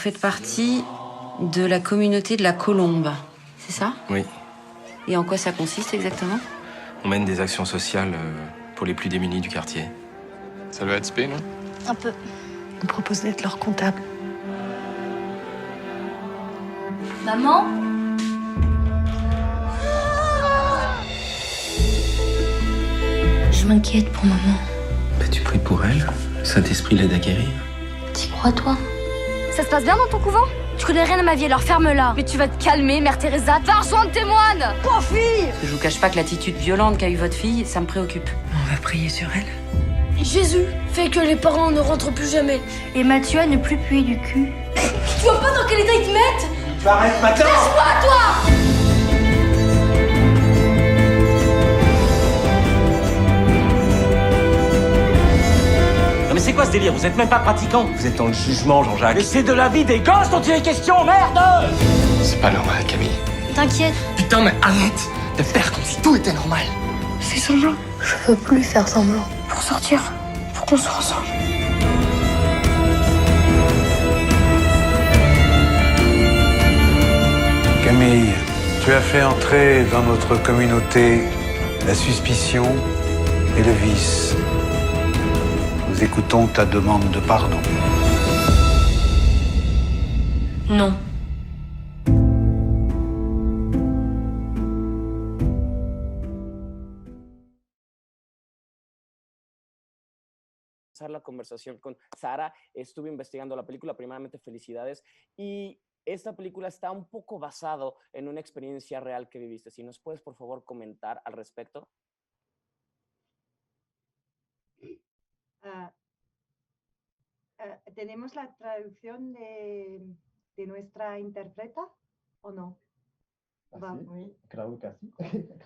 faites partie de la communauté de la Colombe, c'est ça? Oui. Et en quoi ça consiste exactement? On mène des actions sociales pour les plus démunis du quartier. Ça doit être spé, non? Un peu. On propose d'être leur comptable. Maman? Je m'inquiète pour maman. Bah, tu pries pour elle. Le Saint-Esprit l'aide à guérir. T'y crois, toi? Ça se passe bien dans ton couvent? Tu connais rien à ma vie, alors ferme-la. Mais tu vas te calmer, Mère Teresa. Va rejoindre tes moines! Pauvre fille! Je vous cache pas que l'attitude violente qu'a eu votre fille, ça me préoccupe. On va prier sur elle. Jésus fait que les parents ne rentrent plus jamais. Et Mathieu à ne plus puer du cul. Tu vois pas dans quel état ils te mettent? Tu t'arrêtes maintenant! Lâche-moi, toi! Non mais c'est quoi ce délire? Vous êtes même pas pratiquant! Vous êtes dans le jugement, Jean-Jacques. Mais c'est de la vie des gosses dont il est question, merde! C'est pas normal, Camille. T'inquiète. Putain, mais arrête de faire comme si tout était normal. Fais semblant. Je peux plus faire semblant. Pour sortir. Pour qu'on soit ensemble. Camille, tu as fait entrer dans notre communauté la suspicion et le vice. Nous écoutons ta demande de pardon. Non. La conversación con Sara, estuve investigando la película, primeramente felicidades, y esta película está un poco basado en una experiencia real que viviste. Si nos puedes, por favor, comentar al respecto. ¿Tenemos la traducción de nuestra interpreta o no? Oui, claro que sí.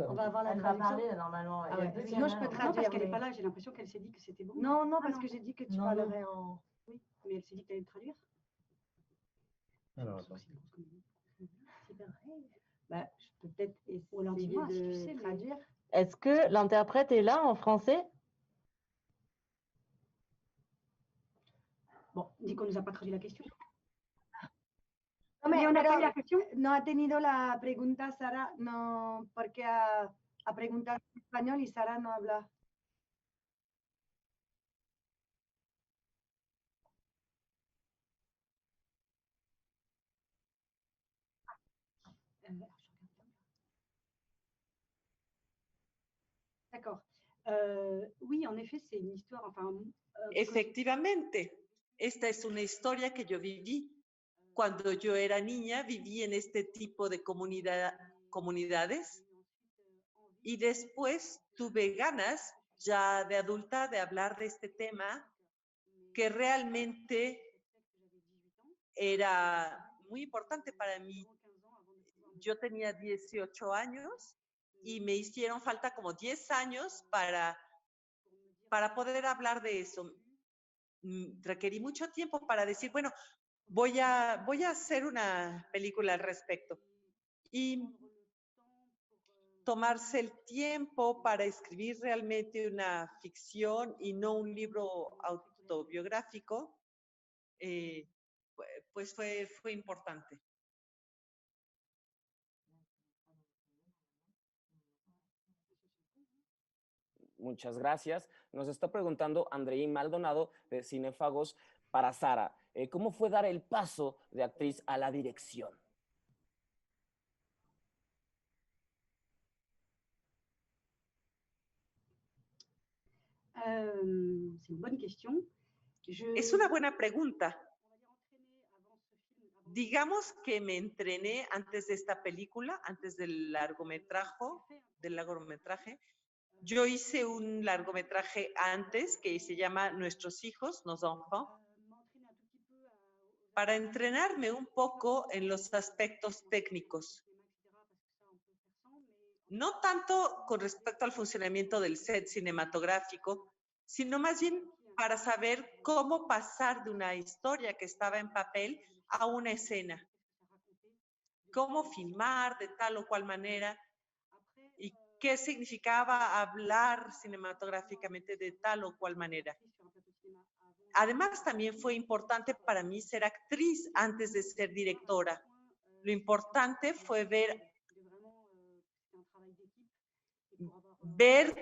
On va avoir la Elle va traduction. parler normalement. Ah ouais. Sinon, je peux traduire. Non, parce qu'elle n'est mais- pas là, j'ai l'impression qu'elle s'est dit que c'était bon. Non, non, Ah, parce non. que j'ai dit que tu Non, parlerais en. Oui, mais elle s'est dit que tu allais le traduire. Alors, attends. C'est bien. Bah, je peux peut-être Ou alors essayer dis-moi, si tu de sais, mais- traduire. Est-ce que l'interprète est là en français? Bon, dis qu'on nous a pas traduit la question. No, Mais on a pero pas eu la question. no ha tenido la pregunta Sara, no, porque ha preguntado en español y Sara no habla. D'accord. Oui, en effet, c'est une histoire. Enfin, Efectivamente, esta es una historia que yo viví. Cuando yo era niña, viví en este tipo de comunidades y después tuve ganas, ya de adulta, de hablar de este tema que realmente era muy importante para mí. Yo tenía 18 años y me hicieron falta como 10 años para poder hablar de eso. Requerí mucho tiempo para decir, bueno, voy a hacer una película al respecto. Y tomarse el tiempo para escribir realmente una ficción y no un libro autobiográfico, pues fue importante. Muchas gracias. Nos está preguntando Andreín Maldonado de Cinéfagos para Sara. ¿Cómo fue dar el paso de actriz a la dirección? c'est une bonne question. Es una buena pregunta. Digamos que me entrené antes de esta película, antes del largometraje. Yo hice un largometraje antes que se llama Nuestros hijos, Nos enfants, para entrenarme un poco en los aspectos técnicos. No tanto con respecto al funcionamiento del set cinematográfico, sino más bien para saber cómo pasar de una historia que estaba en papel a una escena. Cómo filmar de tal o cual manera y qué significaba hablar cinematográficamente de tal o cual manera. además también fue importante para mí ser actriz antes de ser directora. Lo importante fue ver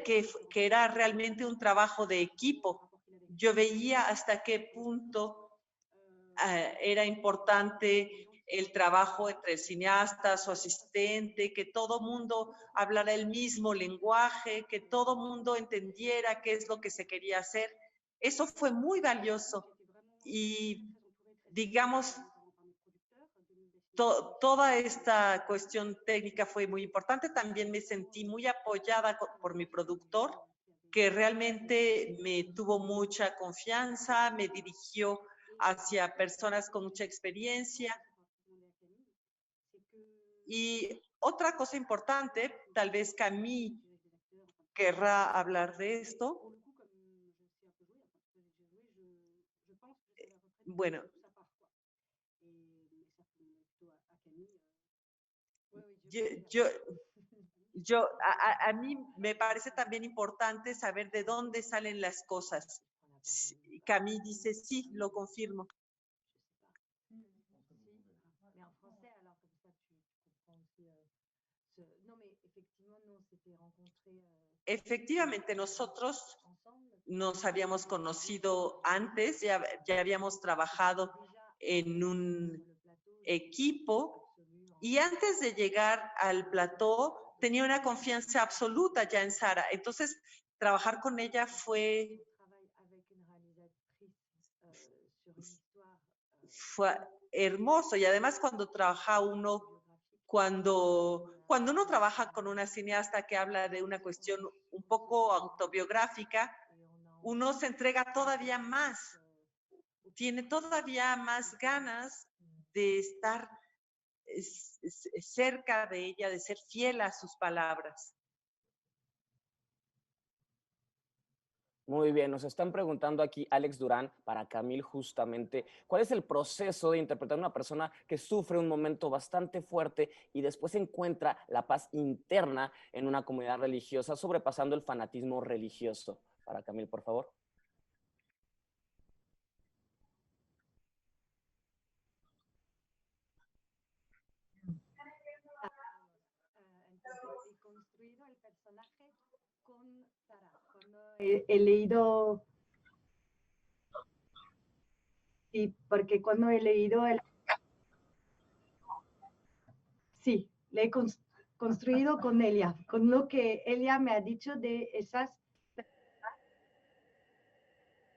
que era realmente un trabajo de equipo. Yo veía hasta qué punto era importante el trabajo entre el cineasta, su asistente, que todo mundo hablara el mismo lenguaje, que todo mundo entendiera qué es lo que se quería hacer. Eso fue muy valioso y, digamos, toda esta cuestión técnica fue muy importante. También me sentí muy apoyada por mi productor, que realmente me tuvo mucha confianza, me dirigió hacia personas con mucha experiencia. Y otra cosa importante, tal vez Camille querrá hablar de esto. Bueno, a mí me parece también importante saber de dónde salen las cosas. Camille dice sí, lo confirmo. Efectivamente, nosotros nos habíamos conocido antes, ya habíamos trabajado en un equipo y antes de llegar al plató tenía una confianza absoluta ya en Sara. Entonces, trabajar con ella fue hermoso. Y además cuando uno trabaja con una cineasta que habla de una cuestión un poco autobiográfica, uno se entrega todavía más, tiene todavía más ganas de estar cerca de ella, de ser fiel a sus palabras. Muy bien, nos están preguntando aquí Alex Durán, para Camille justamente, ¿cuál es el proceso de interpretar a una persona que sufre un momento bastante fuerte y después encuentra la paz interna en una comunidad religiosa, sobrepasando el fanatismo religioso? Para Camille, por favor. Entonces, he construido el personaje con Sara. Cuando he leído... Sí, porque cuando he leído el... Sí, le he construido con ella, con lo que ella me ha dicho de esas personas.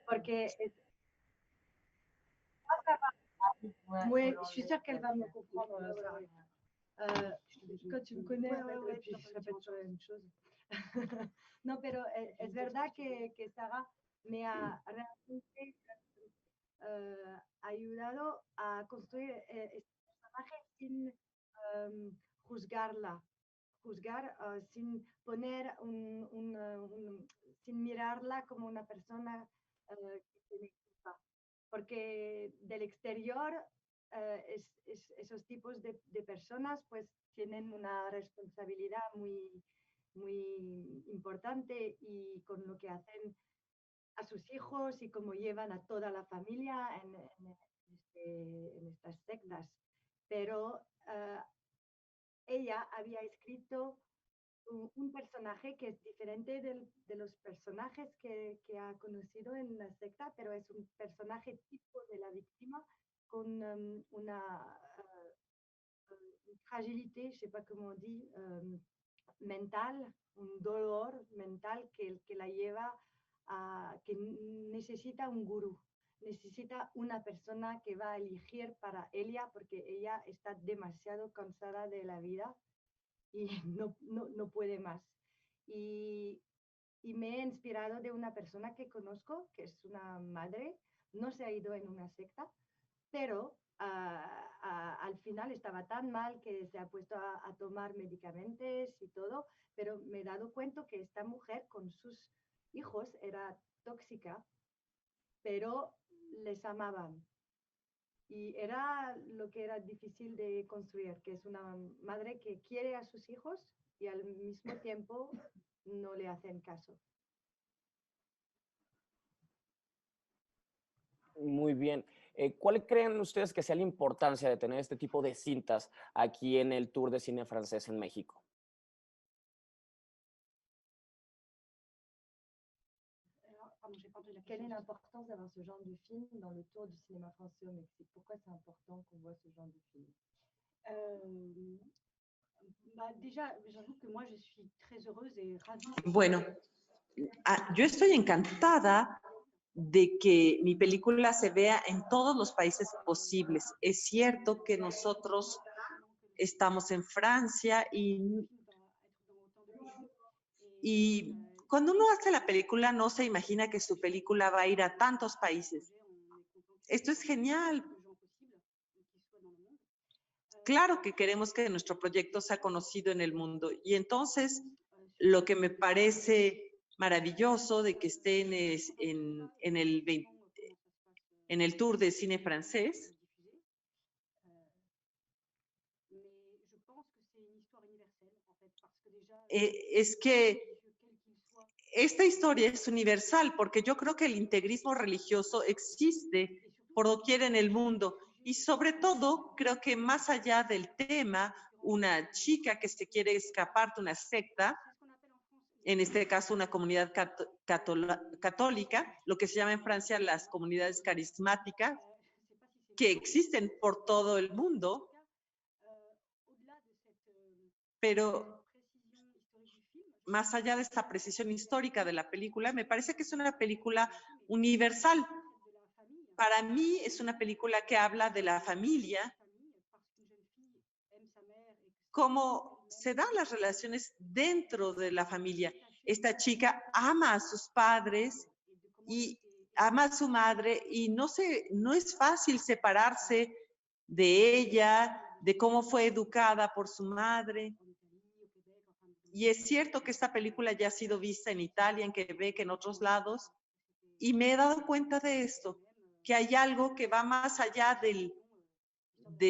Porque... je suis sûre qu'elle va me comprendre. Quand tu me connais, et puis je répète toujours la même chose. No, pero es verdad que Sara me ha realmente ayudado a construir este personaje sin juzgar, sin poner sin mirarla como una persona que tiene culpa. Porque del exterior esos tipos de personas pues tienen una responsabilidad muy importante y con lo que hacen a sus hijos y cómo llevan a toda la familia en estas sectas. Pero ella había escrito un personaje que es diferente de los personajes que ha conocido en la secta, pero es un personaje tipo de la víctima con una fragilité, je ne sais pas comment on dit, mental, un dolor mental que la lleva que necesita un gurú, necesita una persona que va a elegir para ella porque ella está demasiado cansada de la vida y no puede más. Y me he inspirado de una persona que conozco, que es una madre, no se ha ido en una secta, pero al final estaba tan mal que se ha puesto a tomar medicamentos y todo, pero me he dado cuenta que esta mujer con sus hijos era tóxica, pero les amaban. Y era lo que era difícil de construir, que es una madre que quiere a sus hijos y al mismo tiempo no le hacen caso. Muy bien. ¿Cuál creen ustedes que sea la importancia de tener este tipo de cintas aquí en el Tour de Cine Francés en México? Quelle est l'importance d'avoir ce genre de film dans le tour du cinéma français au Mexique? Pourquoi c'est important qu'on voit ce genre de film? Déjà, j'avoue que moi, je suis très heureuse et ravie. Bueno, yo estoy encantada de que mi película se vea en todos los países posibles. Es cierto que nosotros estamos en Francia y cuando uno hace la película no se imagina que su película va a ir a tantos países. Esto es genial. Claro que queremos que nuestro proyecto sea conocido en el mundo y entonces lo que me parece maravilloso de que esté en el Tour de Cine Francés es que esta historia es universal, porque yo creo que el integrismo religioso existe por doquier en el mundo y sobre todo creo que más allá del tema, una chica que se quiere escapar de una secta, en este caso una comunidad católica, lo que se llama en Francia las comunidades carismáticas, que existen por todo el mundo, pero más allá de esta precisión histórica de la película, me parece que es una película universal. Para mí es una película que habla de la familia, cómo se dan las relaciones dentro de la familia. Esta chica ama a sus padres y ama a su madre y no es fácil separarse de ella, de cómo fue educada por su madre. Y es cierto que esta película ya ha sido vista en Italia, en Quebec, en otros lados, y me he dado cuenta de esto, que hay algo que va más allá de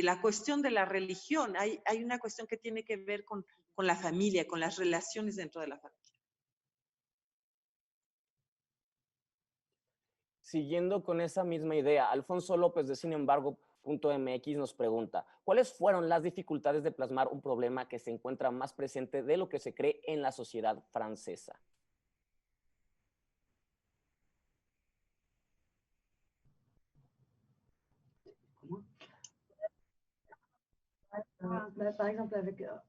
la cuestión de la religión. Hay una cuestión que tiene que ver con la familia, con las relaciones dentro de la familia. Siguiendo con esa misma idea, Alfonso López de Sinembargo.mx nos pregunta, ¿cuáles fueron las dificultades de plasmar un problema que se encuentra más presente de lo que se cree en la sociedad francesa? Par exemple,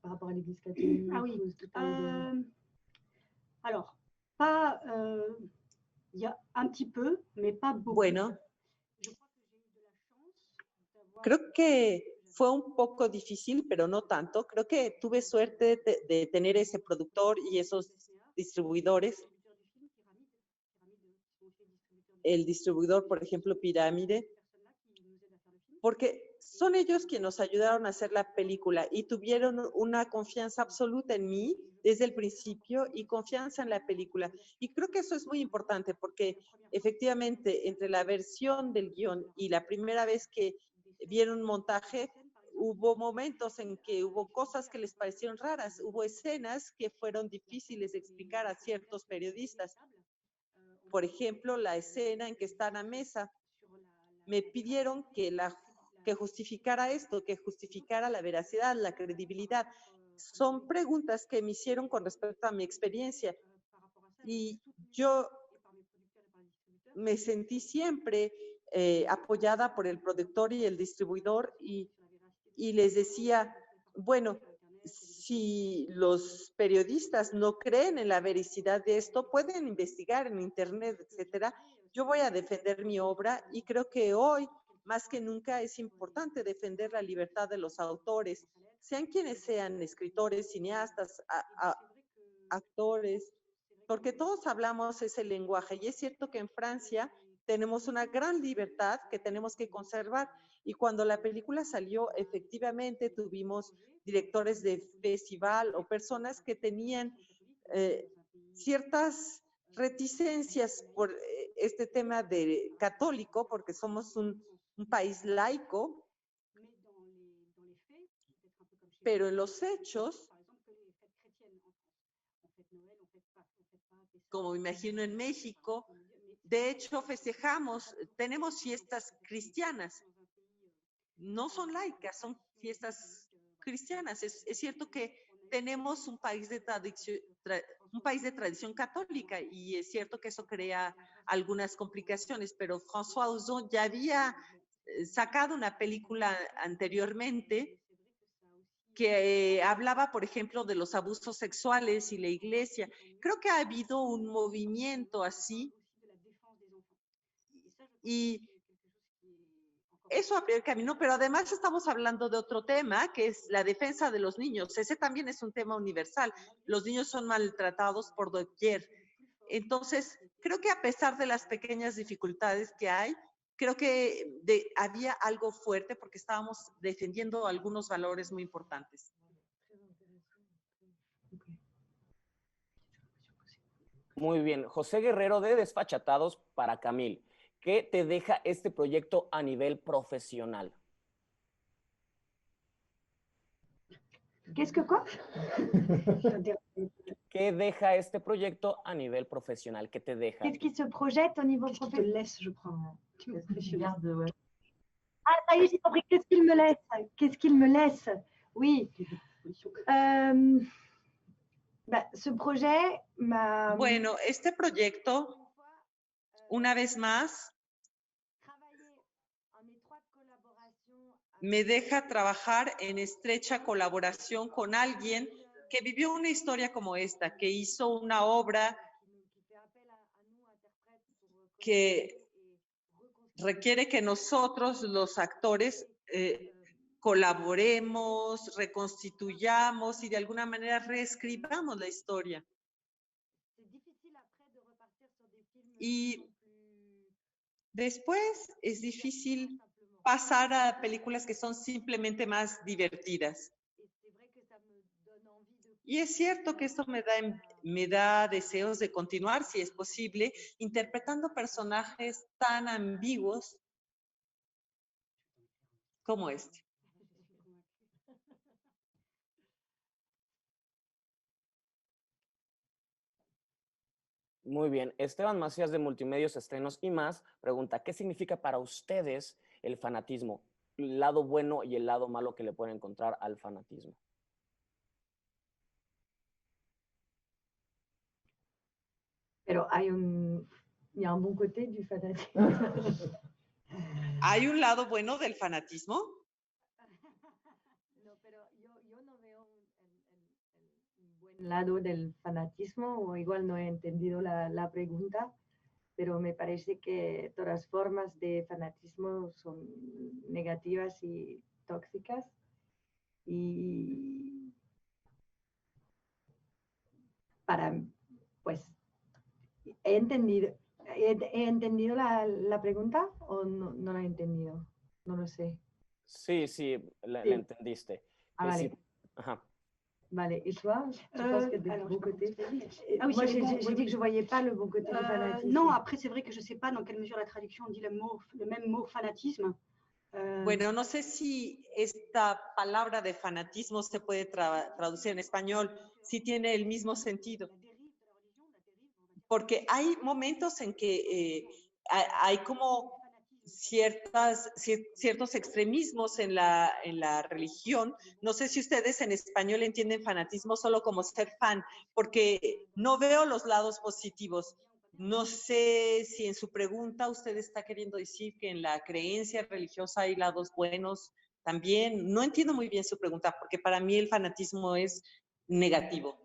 par rapport à l'Église catholique. Ah oui. Alors, pas... il y a un petit peu, mais pas beaucoup. Bueno, creo que fue un poco difícil, pero no tanto. Creo que tuve suerte de tener ese productor y esos distribuidores. El distribuidor, por ejemplo, Pirámide, porque son ellos quienes nos ayudaron a hacer la película y tuvieron una confianza absoluta en mí desde el principio y confianza en la película. Y creo que eso es muy importante porque efectivamente entre la versión del guión y la primera vez que vieron un montaje, hubo momentos en que hubo cosas que les parecieron raras, hubo escenas que fueron difíciles de explicar a ciertos periodistas. Por ejemplo, la escena en que están a mesa. Me pidieron que justificara esto, que justificara la veracidad, la credibilidad. Son preguntas que me hicieron con respecto a mi experiencia. Y yo me sentí siempre apoyada por el productor y el distribuidor y les decía, bueno, si los periodistas no creen en la veracidad de esto, pueden investigar en internet, etcétera. Yo voy a defender mi obra y creo que hoy, más que nunca, es importante defender la libertad de los autores, sean quienes sean, escritores, cineastas, actores, porque todos hablamos ese lenguaje y es cierto que en Francia tenemos una gran libertad que tenemos que conservar y cuando la película salió, efectivamente tuvimos directores de festival o personas que tenían ciertas reticencias por este tema de católico, porque somos un país laico, pero en los hechos, como me imagino en México, de hecho, festejamos, tenemos fiestas cristianas. No son laicas, son fiestas cristianas. Es cierto que tenemos un país de tradición católica y es cierto que eso crea algunas complicaciones, pero François Ozon ya había sacado una película anteriormente que hablaba, por ejemplo, de los abusos sexuales y la iglesia. Creo que ha habido un movimiento así y eso abrió el camino, pero además estamos hablando de otro tema, que es la defensa de los niños. Ese también es un tema universal. Los niños son maltratados por doquier. Entonces, creo que a pesar de las pequeñas dificultades que hay, creo que había algo fuerte porque estábamos defendiendo algunos valores muy importantes. Muy bien. José Guerrero, de Desfachatados para Camille. ¿Qué te deja este proyecto a nivel profesional? Qu'est-ce que quoi? ¿Qué deja este proyecto a nivel profesional? ¿Qué te deja? Qu'est-ce qui se projette au niveau Je te professionnel? laisse, je prends. Ouais. Ah, ça y est, j'ai compris. Qu'est-ce qu'il me laisse? Qu'est-ce qu'il me laisse? Oui. Ce projet m'a... Bueno, este proyecto, una vez más, me deja trabajar en estrecha colaboración con alguien que vivió una historia como esta, que hizo una obra que requiere que nosotros, los actores, colaboremos, reconstituyamos y de alguna manera reescribamos la historia. Y después es difícil pasar a películas que son simplemente más divertidas. Y es cierto que esto me da deseos de continuar, si es posible, interpretando personajes tan ambiguos como este. Muy bien. Esteban Macías, de Multimedios, Estrenos y Más, pregunta, ¿qué significa para ustedes el fanatismo? El lado bueno y el lado malo que le pueden encontrar al fanatismo. Pero il y a un bon côté du fanatisme. ¿Hay un lado bueno del fanatismo? No, pero yo no veo un buen lado del fanatismo, o igual no he entendido la pregunta, pero me parece que todas las formas de fanatismo son negativas y tóxicas. Y pues, ¿he entendido la pregunta o no la he entendido? No lo sé. Sí, la entendiste. Vale. Sí. Ajá. Vale, et toi, tu penses qu'il y a des bons côtés? Moi, j'ai dit que je ne voyais pas le bon côté du fanatisme. Non, après, c'est vrai que je ne sais pas dans quelle mesure la traduction dit le même mot fanatisme. Bueno, no sé si esta palabra de fanatismo se puede traducir en español, si tiene el mismo sentido. Porque hay momentos en que hay como ciertos extremismos en la religión. No sé si ustedes en español entienden fanatismo solo como ser fan, porque no veo los lados positivos. No sé si en su pregunta usted está queriendo decir que en la creencia religiosa hay lados buenos también. No entiendo muy bien su pregunta, porque para mí el fanatismo es negativo.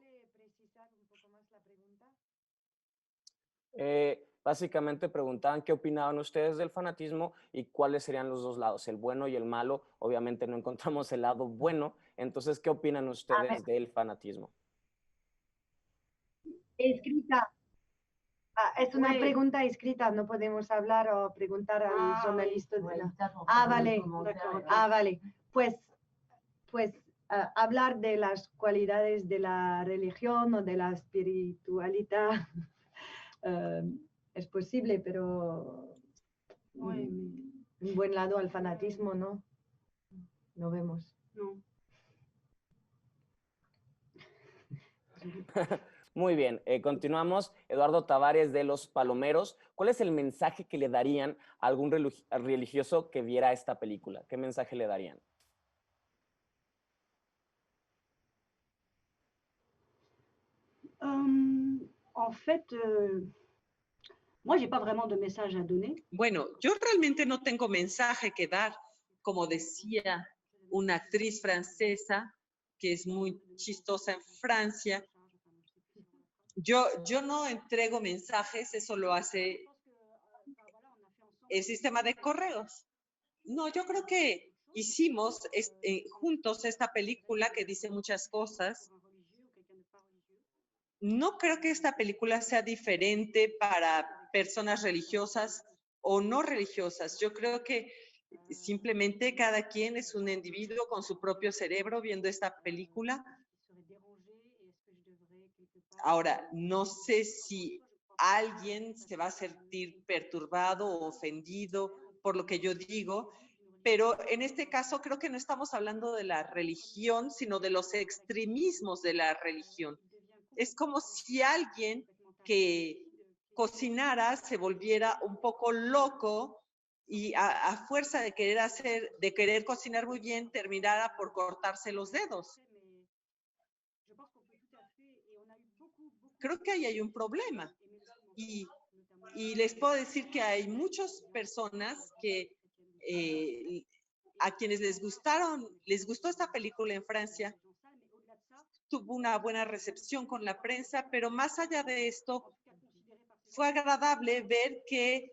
Básicamente preguntaban qué opinaban ustedes del fanatismo y cuáles serían los dos lados, el bueno y el malo. Obviamente no encontramos el lado bueno, entonces, ¿qué opinan ustedes del fanatismo? Escrita. Es una pregunta escrita, no podemos hablar o preguntar al jornalista. Vale. Vale. Pues hablar de las cualidades de la religión o de la espiritualidad es posible, pero un buen lado al fanatismo no vemos. No. Muy bien, continuamos. Eduardo Tavares de Los Palomeros. ¿Cuál es el mensaje que le darían a algún religioso que viera esta película? ¿Qué mensaje le darían? En fait, moi, j'ai pas vraiment de message à donner. Bueno, yo realmente no tengo mensaje que dar. Como decía una actriz francesa que es muy chistosa en Francia, yo no entrego mensajes, eso lo hace el sistema de correos. No, yo creo que hicimos juntos esta película que dice muchas cosas. No creo que esta película sea diferente para personas religiosas o no religiosas. Yo creo que simplemente cada quien es un individuo con su propio cerebro viendo esta película. Ahora, no sé si alguien se va a sentir perturbado o ofendido por lo que yo digo, pero en este caso creo que no estamos hablando de la religión, sino de los extremismos de la religión. Es como si alguien que cocinara se volviera un poco loco y a fuerza de querer cocinar muy bien, terminara por cortarse los dedos. Creo que ahí hay un problema. Y les puedo decir que hay muchas personas que a quienes les gustó esta película en Francia, tuvo una buena recepción con la prensa, pero más allá de esto, fue agradable ver que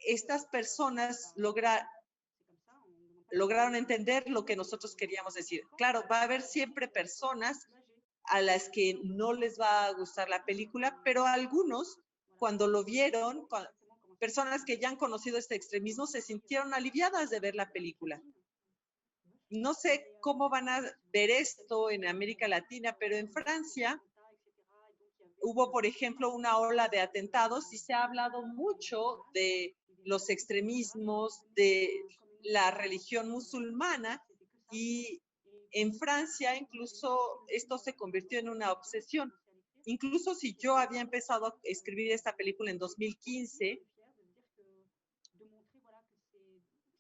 estas personas lograron entender lo que nosotros queríamos decir. Claro, va a haber siempre personas a las que no les va a gustar la película, pero algunos, cuando lo vieron, personas que ya han conocido este extremismo, se sintieron aliviadas de ver la película. No sé cómo van a ver esto en América Latina, pero en Francia hubo, por ejemplo, una ola de atentados y se ha hablado mucho de los extremismos de la religión musulmana y en Francia incluso esto se convirtió en una obsesión. Incluso si yo había empezado a escribir esta película en 2015,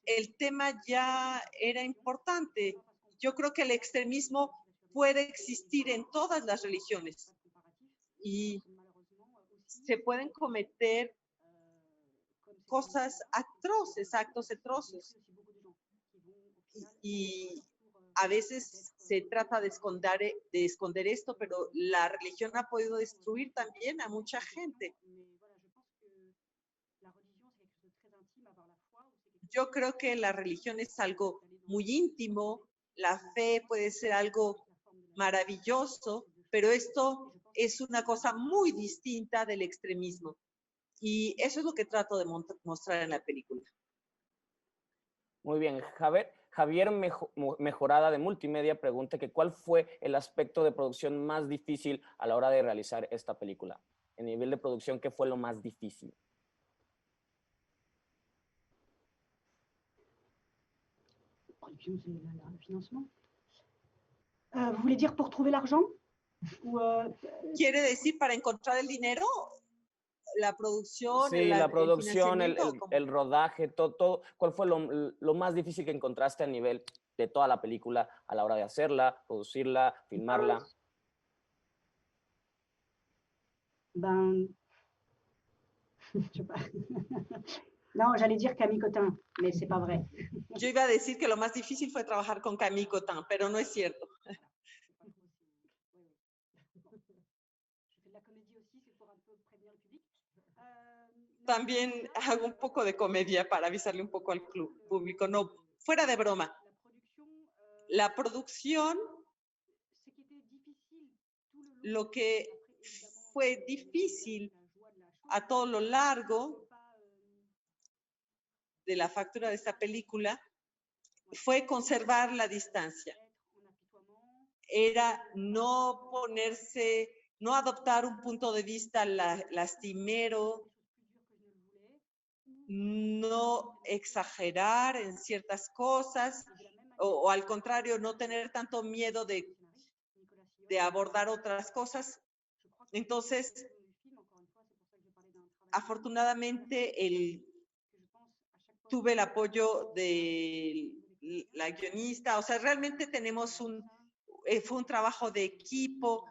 el tema ya era importante. Yo creo que el extremismo puede existir en todas las religiones y se pueden cometer cosas atroces, actos atroces. Y a veces se trata de esconder esto, pero la religión ha podido destruir también a mucha gente. Yo creo que la religión es algo muy íntimo, la fe puede ser algo maravilloso, pero esto es una cosa muy distinta del extremismo. Y eso es lo que trato de mostrar en la película. Muy bien, Javier Mejorada de Multimedia pregunta que ¿cuál fue el aspecto de producción más difícil a la hora de realizar esta película? En nivel de producción, ¿qué fue lo más difícil? Le financement. Vous voulez dire pour trouver l'argent? ¿Quiere decir para encontrar el dinero? La producción, sí, la producción, el rodaje, todo. ¿Cuál fue lo más difícil que encontraste a nivel de toda la película a la hora de hacerla, producirla, filmarla? Ben, je sais pas. No, j'allais dire Camille Cotin, mais c'est pas vrai. Yo iba a decir que lo más difícil fue trabajar con Camille Cotin, pero no es cierto. También hago un poco de comedia para avisarle un poco al público. No, fuera de broma. La producción, lo que fue difícil a todo lo largo de la factura de esta película fue conservar la distancia. Era no adoptar un punto de vista lastimero, no exagerar en ciertas cosas o al contrario, no tener tanto miedo de abordar otras cosas. Entonces, afortunadamente, tuve el apoyo de la guionista, o sea, realmente fue un trabajo de equipo.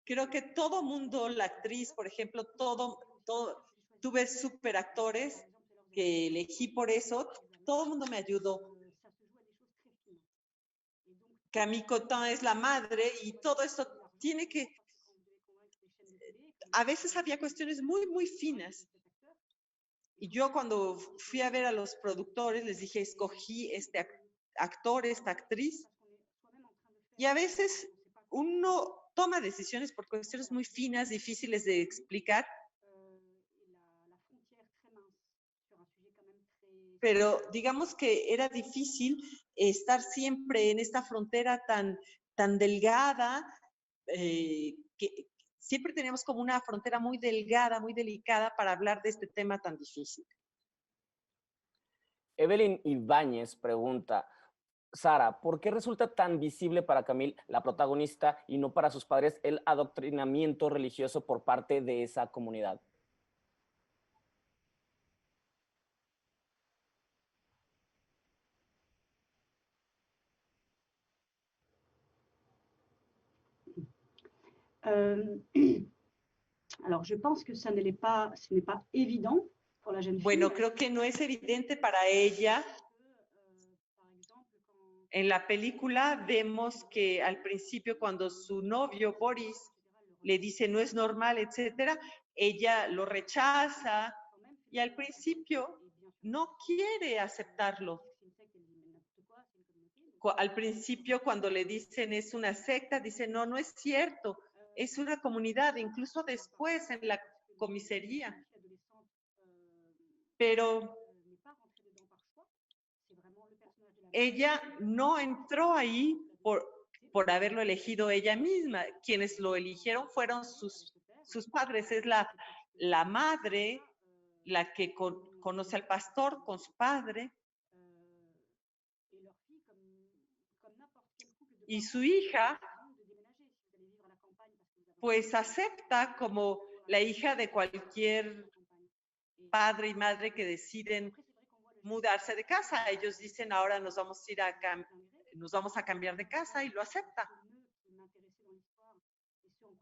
Creo que todo mundo, la actriz, por ejemplo, tuve súper actores que elegí por eso, todo el mundo me ayudó. Camille Cotin es la madre y todo esto tiene que... A veces había cuestiones muy, muy finas. Y yo cuando fui a ver a los productores les dije, escogí este actor, esta actriz. Y a veces uno toma decisiones por cuestiones muy finas, difíciles de explicar. Pero digamos que era difícil estar siempre en esta frontera tan delgada, que siempre teníamos como una frontera muy delgada, muy delicada para hablar de este tema tan difícil. Evelyn Ibáñez pregunta, Sara, ¿por qué resulta tan visible para Camille, la protagonista, y no para sus padres, el adoctrinamiento religioso por parte de esa comunidad? Alors, je pense que ce n'est pas évident pour la jeune fille. Bueno, creo que no es evidente para ella. En la película vemos que al principio, cuando su novio Boris le dice no es normal, etcétera, ella lo rechaza y al principio no quiere aceptarlo. Al principio, cuando le dicen es una secta, dice no, no es cierto, es una comunidad, incluso después en la comisaría. Pero ella no entró ahí por haberlo elegido ella misma. Quienes lo eligieron fueron sus padres. Es la madre la que conoce al pastor con su padre. Y su hija, pues acepta como la hija de cualquier padre y madre que deciden mudarse de casa. Ellos dicen, ahora nos vamos a cambiar de casa, y lo acepta.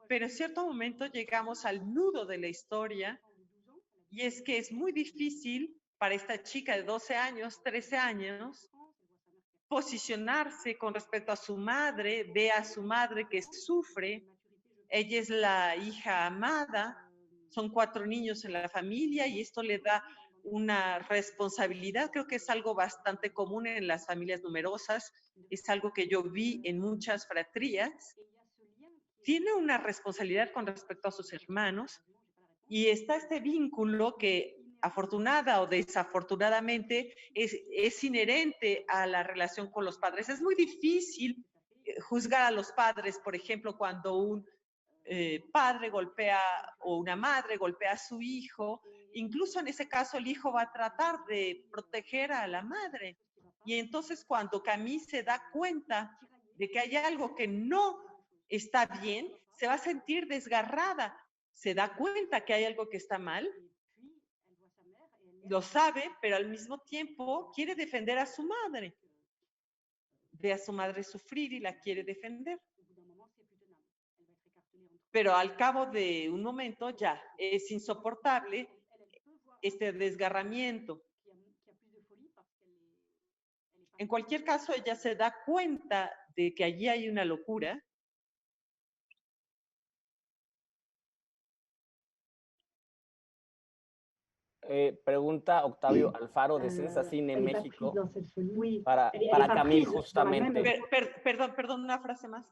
Pero en cierto momento llegamos al nudo de la historia, y es que es muy difícil para esta chica de 12 años, 13 años, posicionarse con respecto a su madre. Ve a su madre que sufre. Ella es la hija amada. Son 4 niños en la familia y esto le da una responsabilidad. Creo que es algo bastante común en las familias numerosas. Es algo que yo vi en muchas fratrías. Tiene una responsabilidad con respecto a sus hermanos y está este vínculo que afortunada o desafortunadamente es inherente a la relación con los padres. Es muy difícil juzgar a los padres, por ejemplo, cuando un padre golpea o una madre golpea a su hijo. Incluso en ese caso el hijo va a tratar de proteger a la madre. Y entonces cuando Camille se da cuenta de que hay algo que no está bien, se va a sentir desgarrada. Se da cuenta que hay algo que está mal. Lo sabe, pero al mismo tiempo quiere defender a su madre. Ve a su madre sufrir y la quiere defender. Pero al cabo de un momento ya es insoportable este desgarramiento. En cualquier caso, ella se da cuenta de que allí hay una locura. Pregunta Octavio Alfaro de Sensa Cine México para Camille justamente. Perdón, una frase más.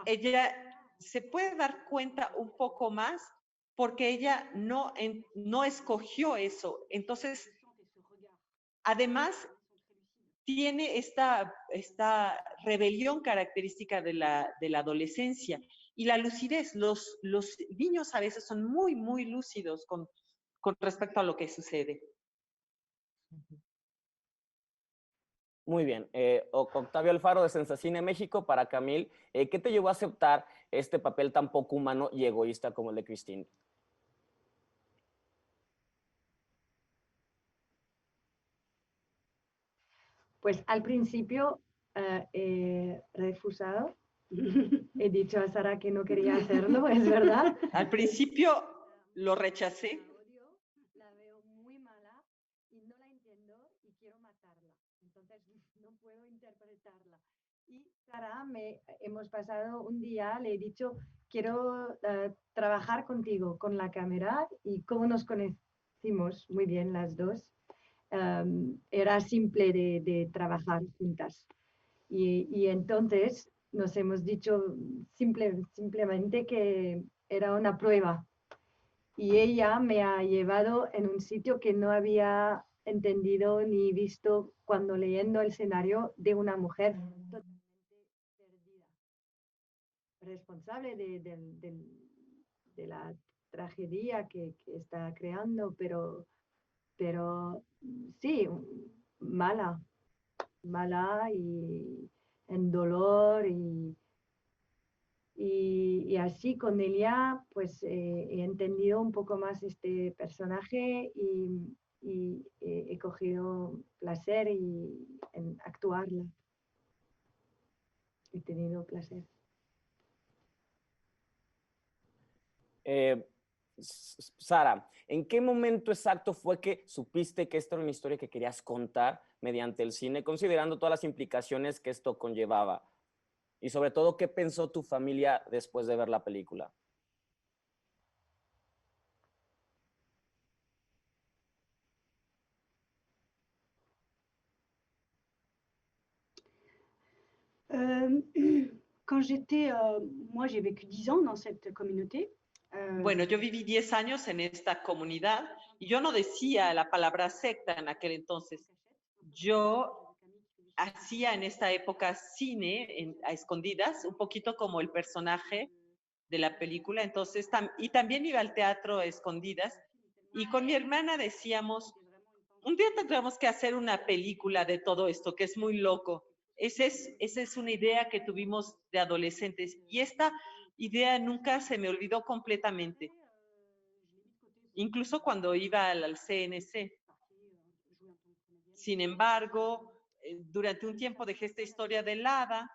Ella se puede dar cuenta un poco más porque ella no escogió eso. Entonces, además, tiene esta rebelión característica de la adolescencia y la lucidez. Los niños a veces son muy, muy lúcidos con con respecto a lo que sucede. Muy bien. Octavio Alfaro de Sensacine México para Camil. ¿Qué te llevó a aceptar este papel tan poco humano y egoísta como el de Christine? Pues al principio he refusado. He dicho a Sara que no quería hacerlo, es verdad. Al principio lo rechacé. La veo muy mala y no la entiendo y quiero matarla. Entonces no puedo interpretarla. Y Sara, hemos pasado un día, le he dicho, quiero trabajar contigo con la cámara y cómo nos conocimos muy bien las dos. Era simple de trabajar juntas. Y entonces nos hemos dicho simplemente que era una prueba. Y ella me ha llevado en un sitio que no había entendido ni visto cuando leyendo el escenario de una mujer totalmente perdida, responsable de la tragedia que está creando, pero sí, mala y en dolor y así con ella pues he entendido un poco más este personaje y he cogido placer en actuarla. He tenido placer. Sara, ¿en qué momento exacto fue que supiste que esta era una historia que querías contar mediante el cine, considerando todas las implicaciones que esto conllevaba? Y sobre todo, ¿qué pensó tu familia después de ver la película? Moi j'ai vécu 10 ans dans cette communauté. Bueno, yo viví 10 años en esta comunidad y yo no decía la palabra secta en aquel entonces. Yo hacía en esta época cine a escondidas, un poquito como el personaje de la película. Entonces, y también iba al teatro a escondidas. Y con mi hermana decíamos, un día tendremos que hacer una película de todo esto, que es muy loco. Esa es una idea que tuvimos de adolescentes. Y esta idea nunca se me olvidó completamente. Incluso cuando iba al CNC. Sin embargo, durante un tiempo dejé esta historia de lado,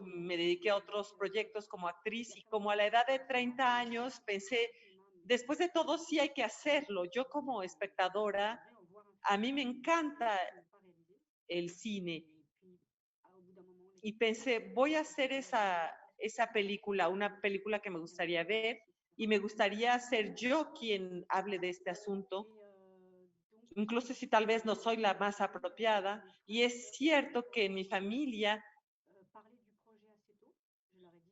me dediqué a otros proyectos como actriz y como a la edad de 30 años pensé, después de todo sí hay que hacerlo. Yo como espectadora, a mí me encanta el cine y pensé, voy a hacer esa película, una película que me gustaría ver y me gustaría ser yo quien hable de este asunto, incluso si tal vez no soy la más apropiada. Y es cierto que en mi familia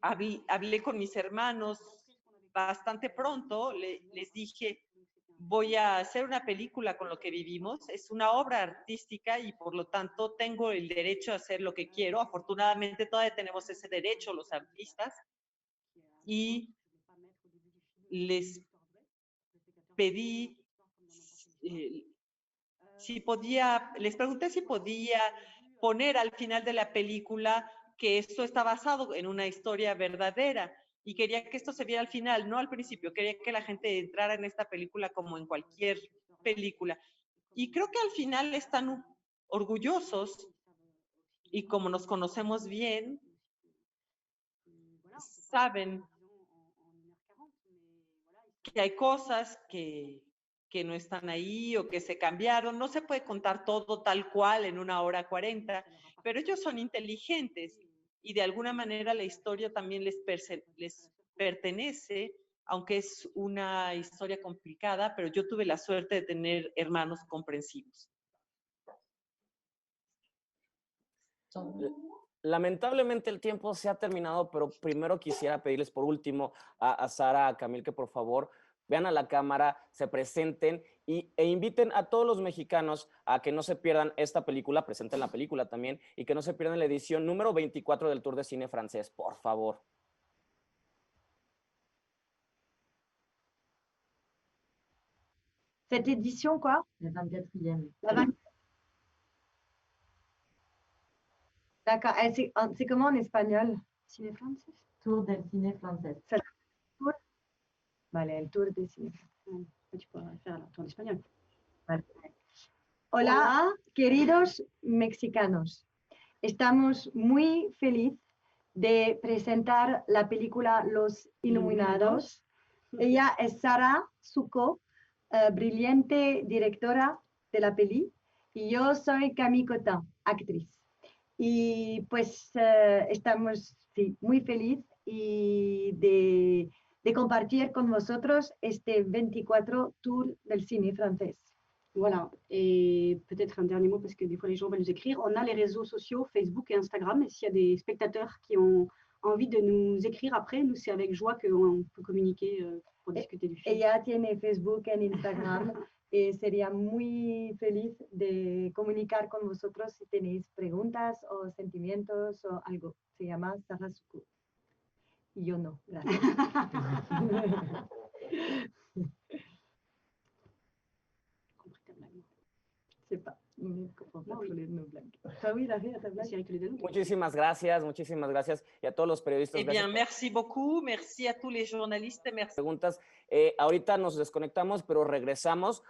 hablé con mis hermanos bastante pronto, les dije, voy a hacer una película con lo que vivimos, es una obra artística y por lo tanto tengo el derecho a hacer lo que quiero. Afortunadamente todavía tenemos ese derecho los artistas y les pedí les pregunté si podía poner al final de la película que esto está basado en una historia verdadera y quería que esto se viera al final, no al principio. Quería que la gente entrara en esta película como en cualquier película. Y creo que al final están orgullosos y como nos conocemos bien, saben que hay cosas que no están ahí o que se cambiaron. No se puede contar todo tal cual en 1 hora 40, pero ellos son inteligentes y de alguna manera la historia también les pertenece, aunque es una historia complicada, pero yo tuve la suerte de tener hermanos comprensivos. Lamentablemente el tiempo se ha terminado, pero primero quisiera pedirles por último a Sara, a Camil, que por favor vean a la cámara, se presenten e inviten a todos los mexicanos a que no se pierdan esta película, presenten la película también, y que no se pierdan la edición número 24 del Tour de Cine Francés, por favor. Cette édition, quoi? La 24e. La 20... D'accord. C'est comment en espagnol? Cine francés. Tour del cine francés. Tour. Vale, el tour del cine. Tu peux faire le tour d'espagnol. Vale. Hola, queridos mexicanos. Estamos muy felices de presentar la película Los Iluminados. Ella es Sara Suco, brillante directora de la peli, y yo soy Camille Cotin, actriz. Y pues estamos muy felices de compartir con vosotros este 24 Tour del cine francés. Voilà, et peut-être un dernier mot parce que des fois les gens veulent nous écrire. On a les réseaux sociaux, Facebook et Instagram. Et s'il y a des spectateurs qui ont envie de nous écrire après, nous c'est avec joie qu'on peut communiquer pour discuter du film. Ella tiene Facebook et Instagram y sería muy feliz de comunicar con vosotros si tenéis preguntas o sentimientos o algo. Se llama Sara Suco. Y yo no, gracias. Muchísimas gracias y a todos los periodistas. Eh bien, merci beaucoup, merci a tous les journalistes, merci. Preguntas. Ahorita nos desconectamos, pero regresamos